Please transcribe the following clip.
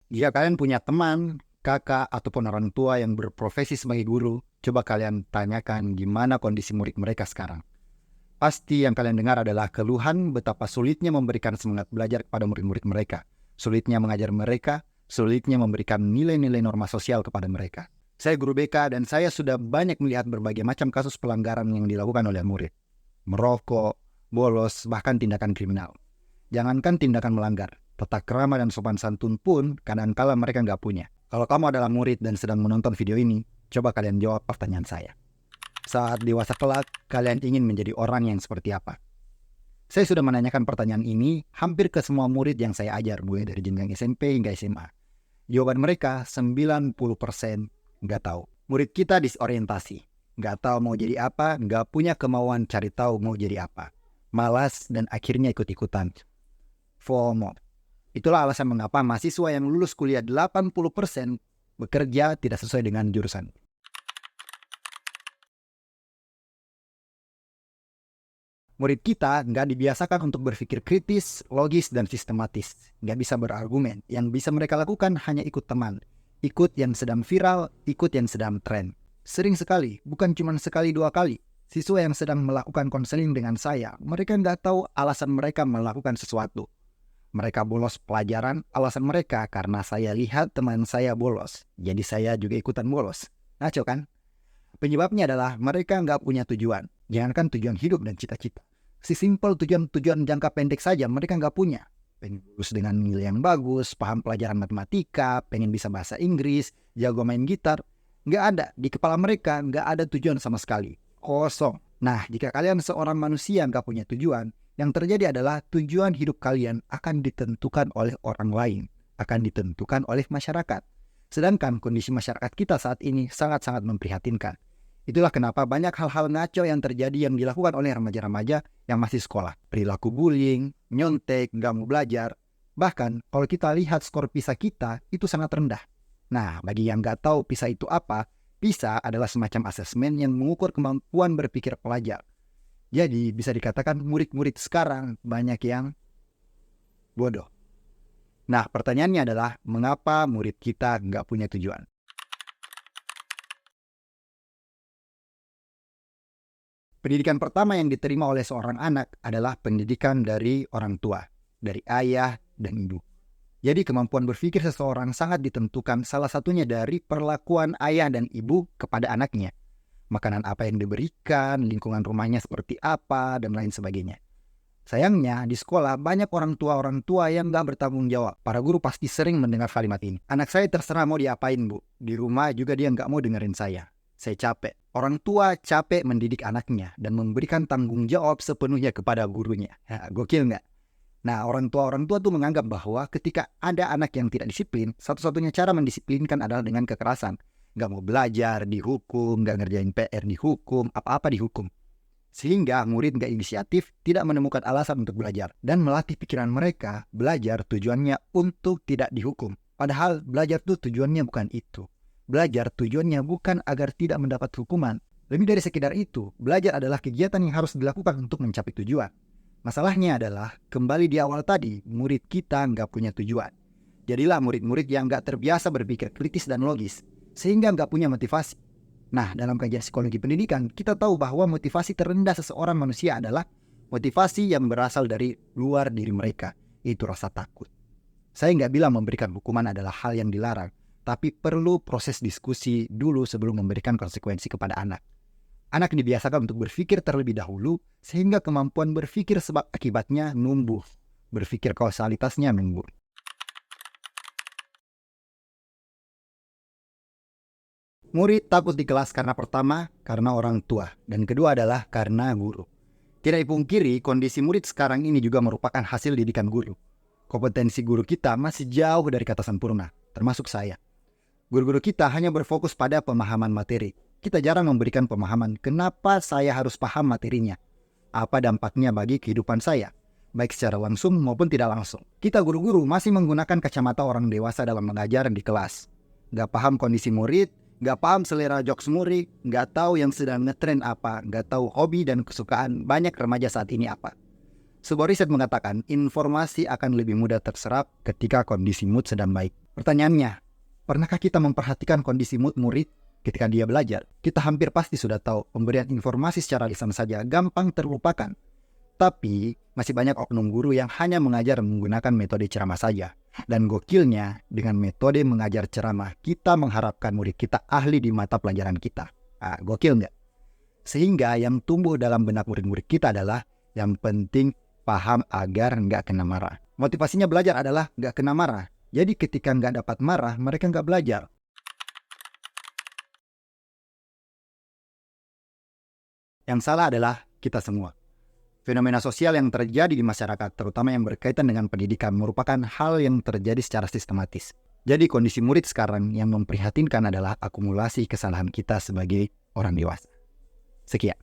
Jika kalian punya teman, kakak, ataupun orang tua yang berprofesi sebagai guru, coba kalian tanyakan gimana kondisi murid mereka sekarang. Pasti yang kalian dengar adalah keluhan betapa sulitnya memberikan semangat belajar kepada murid-murid mereka, sulitnya mengajar mereka, sulitnya memberikan nilai-nilai norma sosial kepada mereka. Saya guru BK dan saya sudah banyak melihat berbagai macam kasus pelanggaran yang dilakukan oleh murid. Merokok, bolos, bahkan tindakan kriminal. Jangankan tindakan melanggar, tata krama dan sopan santun pun kadangkala mereka nggak punya. Kalau kamu adalah murid dan sedang menonton video ini, coba kalian jawab pertanyaan saya. Saat dewasa kelak, kalian ingin menjadi orang yang seperti apa? Saya sudah menanyakan pertanyaan ini hampir ke semua murid yang saya ajar, mulai dari jenjang SMP hingga SMA. Jawaban mereka 90% nggak tahu. Murid kita disorientasi, nggak tahu mau jadi apa, nggak punya kemauan cari tahu mau jadi apa. Malas dan akhirnya ikut-ikutan. FOMO. Itulah alasan mengapa mahasiswa yang lulus kuliah 80% bekerja tidak sesuai dengan jurusan. Murid kita nggak dibiasakan untuk berpikir kritis, logis, dan sistematis. Nggak bisa berargumen. Yang bisa mereka lakukan hanya ikut teman. Ikut yang sedang viral, ikut yang sedang tren. Sering sekali, bukan cuma sekali dua kali. Siswa yang sedang melakukan konseling dengan saya, mereka nggak tahu alasan mereka melakukan sesuatu. Mereka bolos pelajaran, alasan mereka karena saya lihat teman saya bolos. Jadi saya juga ikutan bolos. Ngaco kan? Penyebabnya adalah mereka nggak punya tujuan. Jangankan tujuan hidup dan cita-cita. Sesimpel tujuan jangka pendek saja mereka nggak punya. Pengen lulus dengan nilai yang bagus, paham pelajaran matematika, pengen bisa bahasa Inggris, jago main gitar. Nggak ada. Di kepala mereka nggak ada tujuan sama sekali. Kosong. Nah, jika kalian seorang manusia nggak punya tujuan, yang terjadi adalah tujuan hidup kalian akan ditentukan oleh orang lain, akan ditentukan oleh masyarakat. Sedangkan kondisi masyarakat kita saat ini sangat-sangat memprihatinkan. Itulah kenapa banyak hal-hal ngaco yang terjadi yang dilakukan oleh remaja-remaja yang masih sekolah. Perilaku bullying, nyontek, nggak mau belajar. Bahkan kalau kita lihat skor PISA kita itu sangat rendah. Nah, bagi yang nggak tahu PISA itu apa, PISA adalah semacam asesmen yang mengukur kemampuan berpikir pelajar. Jadi bisa dikatakan murid-murid sekarang banyak yang bodoh. Nah, pertanyaannya adalah mengapa murid kita nggak punya tujuan? Pendidikan pertama yang diterima oleh seorang anak adalah pendidikan dari orang tua, dari ayah dan ibu. Jadi kemampuan berpikir seseorang sangat ditentukan salah satunya dari perlakuan ayah dan ibu kepada anaknya. Makanan apa yang diberikan, lingkungan rumahnya seperti apa, dan lain sebagainya. Sayangnya, di sekolah banyak orang tua yang gak bertanggung jawab. Para guru pasti sering mendengar kalimat ini. Anak saya terserah mau diapain, Bu. Di rumah juga dia gak mau dengerin saya. Saya capek. Orang tua capek mendidik anaknya dan memberikan tanggung jawab sepenuhnya kepada gurunya. Gokil nggak? Nah, orang tua tuh menganggap bahwa ketika ada anak yang tidak disiplin, satu-satunya cara mendisiplinkan adalah dengan kekerasan. Nggak mau belajar, dihukum, nggak ngerjain PR, dihukum, apa-apa dihukum. Sehingga murid nggak inisiatif, tidak menemukan alasan untuk belajar. Dan melatih pikiran mereka, belajar tujuannya untuk tidak dihukum. Padahal belajar tuh tujuannya bukan itu. Belajar tujuannya bukan agar tidak mendapat hukuman. Lebih dari sekedar itu, belajar adalah kegiatan yang harus dilakukan untuk mencapai tujuan. Masalahnya adalah, kembali di awal tadi, murid kita nggak punya tujuan. Jadilah murid-murid yang nggak terbiasa berpikir kritis dan logis, sehingga nggak punya motivasi. Nah, dalam kajian psikologi pendidikan, kita tahu bahwa motivasi terendah seseorang manusia adalah motivasi yang berasal dari luar diri mereka, yaitu rasa takut. Saya nggak bilang memberikan hukuman adalah hal yang dilarang, tapi perlu proses diskusi dulu sebelum memberikan konsekuensi kepada anak. Anak dibiasakan untuk berpikir terlebih dahulu, sehingga kemampuan berpikir sebab akibatnya numbuh. Berpikir kausalitasnya numbuh. Murid takut di kelas karena pertama, karena orang tua, dan kedua adalah karena guru. Tidak dipungkiri, kondisi murid sekarang ini juga merupakan hasil didikan guru. Kompetensi guru kita masih jauh dari kata sempurna, termasuk saya. Guru-guru kita hanya berfokus pada pemahaman materi. Kita jarang memberikan pemahaman kenapa saya harus paham materinya. Apa dampaknya bagi kehidupan saya, baik secara langsung maupun tidak langsung. Kita guru-guru masih menggunakan kacamata orang dewasa dalam mengajar di kelas. Gak paham kondisi murid, gak paham selera jokes murid, gak tahu yang sedang ngetren apa, gak tahu hobi dan kesukaan banyak remaja saat ini apa. Sebuah riset mengatakan informasi akan lebih mudah terserap ketika kondisi mood sedang baik. Pertanyaannya, pernahkah kita memperhatikan kondisi mood murid ketika dia belajar? Kita hampir pasti sudah tahu pemberian informasi secara lisan saja gampang terlupakan. Tapi masih banyak oknum guru yang hanya mengajar menggunakan metode ceramah saja. Dan gokilnya, dengan metode mengajar ceramah, kita mengharapkan murid kita ahli di mata pelajaran kita. Gokil nggak? Sehingga yang tumbuh dalam benak murid-murid kita adalah yang penting paham agar nggak kena marah. Motivasinya belajar adalah nggak kena marah. Jadi ketika nggak dapat marah, mereka nggak belajar. Yang salah adalah kita semua. Fenomena sosial yang terjadi di masyarakat, terutama yang berkaitan dengan pendidikan, merupakan hal yang terjadi secara sistematis. Jadi kondisi murid sekarang yang memprihatinkan adalah akumulasi kesalahan kita sebagai orang dewasa. Sekian.